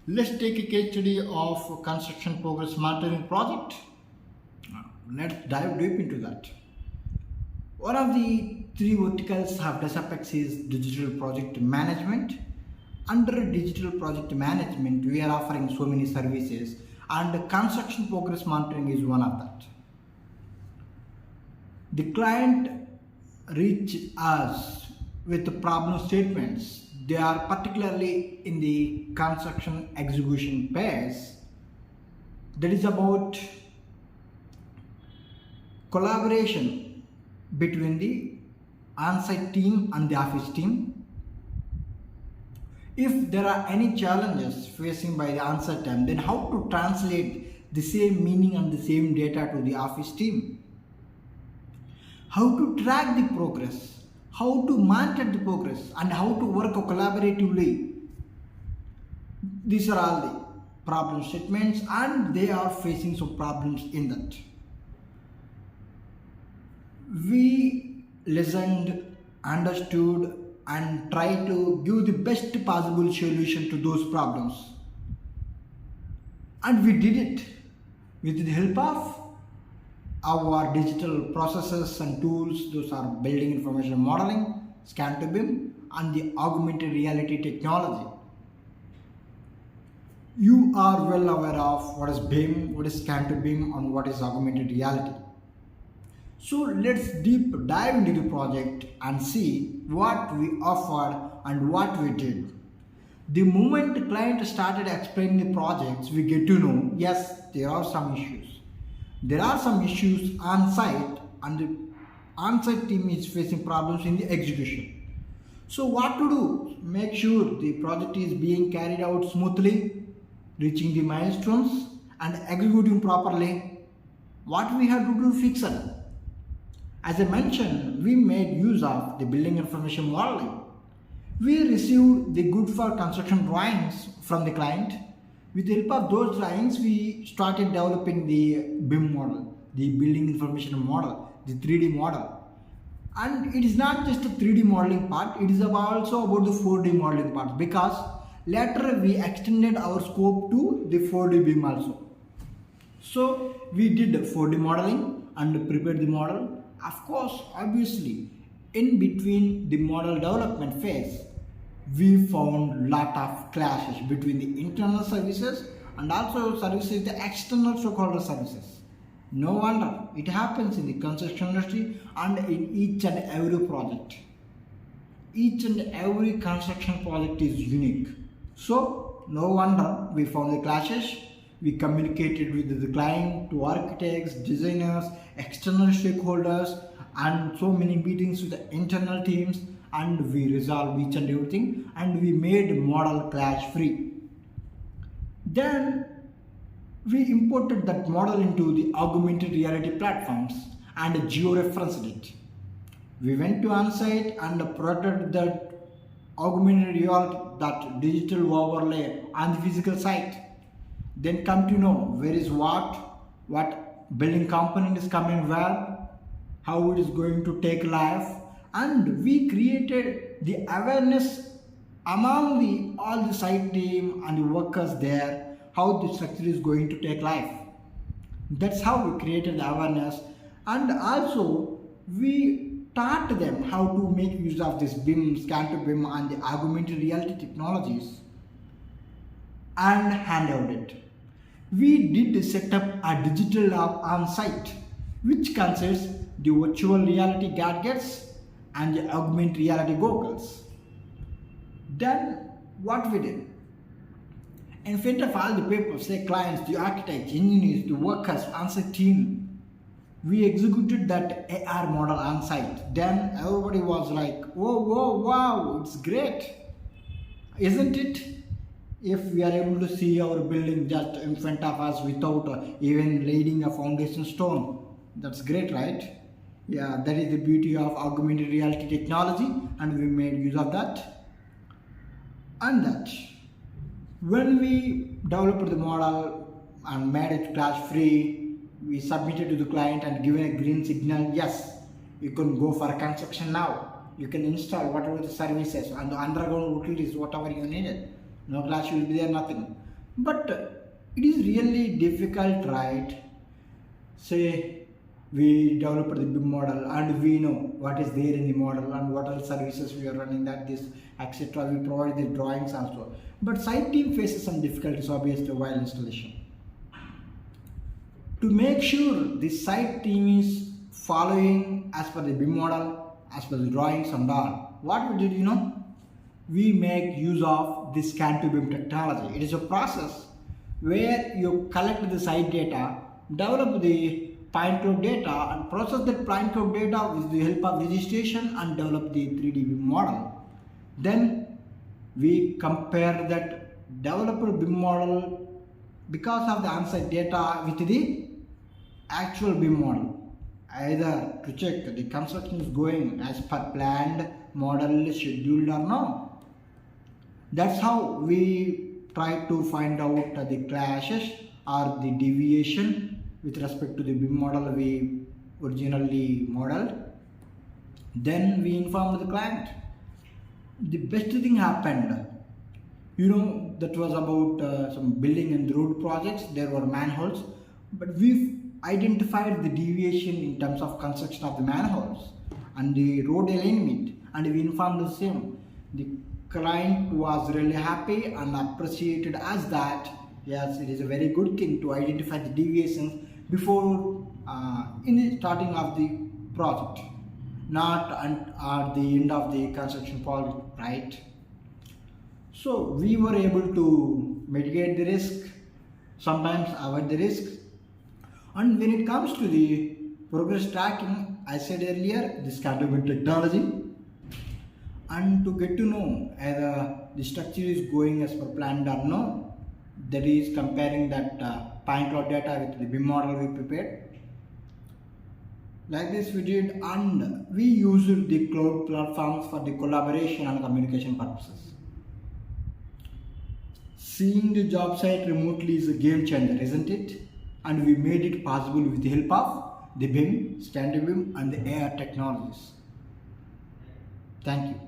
Let's take a case study of construction progress monitoring project. Let's dive deep into that. One of the three verticals of DSAPEX is digital project management. Under digital project management, we are offering so many services, and construction progress monitoring is one of that. The client reach us with the problem statements. They are particularly in the construction execution phase. That is about collaboration between the on-site team and the office team. If there are any challenges facing by the on-site team, then how to translate the same meaning and the same data to the office team? How to track the progress, how to monitor the progress, and how to work collaboratively. These are all the problem statements, and they are facing some problems in that. We listened, understood, and tried to give the best possible solution to those problems. And we did it with the help of our digital processes and tools. Those are building information modeling, scan to BIM, and the augmented reality technology. You are well aware of what is BIM, what is scan to BIM, and what is augmented reality. So let's deep dive into the project and see what we offered and what we did. The moment the client started explaining the projects, we get to know, yes, there are some issues. There are some issues on site, and the on-site team is facing problems in the execution. So what to do? Make sure the project is being carried out smoothly, reaching the milestones, and executing properly. What we have to do to fix it? As I mentioned, we made use of the building information modeling. We received the good for construction drawings from the client. With the help of those drawings, we started developing the BIM model, the building information model, the 3D model. And it is not just a 3D modeling part, it is also about the 4D modeling part, because later we extended our scope to the 4D BIM also. So we did 4D modeling and prepared the model. Of course, obviously, in between the model development phase, we found lot of clashes between the internal services and also services, the external stakeholder services. No wonder it happens in the construction industry and in each and every project. Each and every construction project is unique. So no wonder we found the clashes. We communicated with the client, to architects, designers, external stakeholders, and so many meetings with the internal teams, and we resolved each and everything, and we made model clash free. Then we imported that model into the augmented reality platforms and geo-referenced it. We went to on-site and projected that augmented reality, that digital overlay on the physical site. Then come to know where is what building component is coming where, how it is going to take life, and we created the awareness among all the site team and the workers there, how the structure is going to take life. That's how we created the awareness, and also we taught them how to make use of this BIM, scan to BIM, and the augmented reality technologies, and hand out it. We did set up a digital lab on site, which consists the virtual reality gadgets and the augmented reality goggles. Then what we did? In front of all the people, say clients, the architects, engineers, the workers, on-site team, we executed that AR model on site. Then everybody was like, oh, whoa, wow, it's great, isn't it? If we are able to see our building just in front of us without even laying a foundation stone, that's great, right? Yeah, that is the beauty of augmented reality technology, and we made use of that. And that when we developed the model and made it clash free, we submitted to the client and given a green signal. Yes, you can go for construction now. You can install whatever the services and the underground utilities, whatever you needed. No clash will be there, nothing. But it is really difficult, right? Say we developed the BIM model and we know what is there in the model and what all services we are running, that this etc. We provide the drawings also. But site team faces some difficulties obviously while installation. To make sure the site team is following as per the BIM model, as per the drawings and all, what we did, we make use of this scan to BIM technology. It is a process where you collect the site data, develop the point cloud data and process that point cloud data with the help of registration and develop the 3D BIM model. Then we compare that developed BIM model because of the on-site data with the actual BIM model, either to check the construction is going as per planned, model, scheduled or no. That's how we try to find out the clashes or the deviation with respect to the BIM model we originally modeled. Then we inform the client. The best thing happened, that was about some building and road projects. There were manholes, but we identified the deviation in terms of construction of the manholes and the road alignment, and we informed the same. The client was really happy and appreciated as that yes, it is a very good thing to identify the deviations before in the starting of the project, not at the end of the construction project, right? So we were able to mitigate the risk, sometimes avoid the risk. And when it comes to the progress tracking, I said earlier, this can be technology. And to get to know either the structure is going as per planned or no, that is comparing that point cloud data with the BIM model we prepared. Like this we did, and we used the cloud platforms for the collaboration and communication purposes. Seeing the job site remotely is a game changer, isn't it? And we made it possible with the help of the BIM, standard BIM and the AR technologies. Thank you.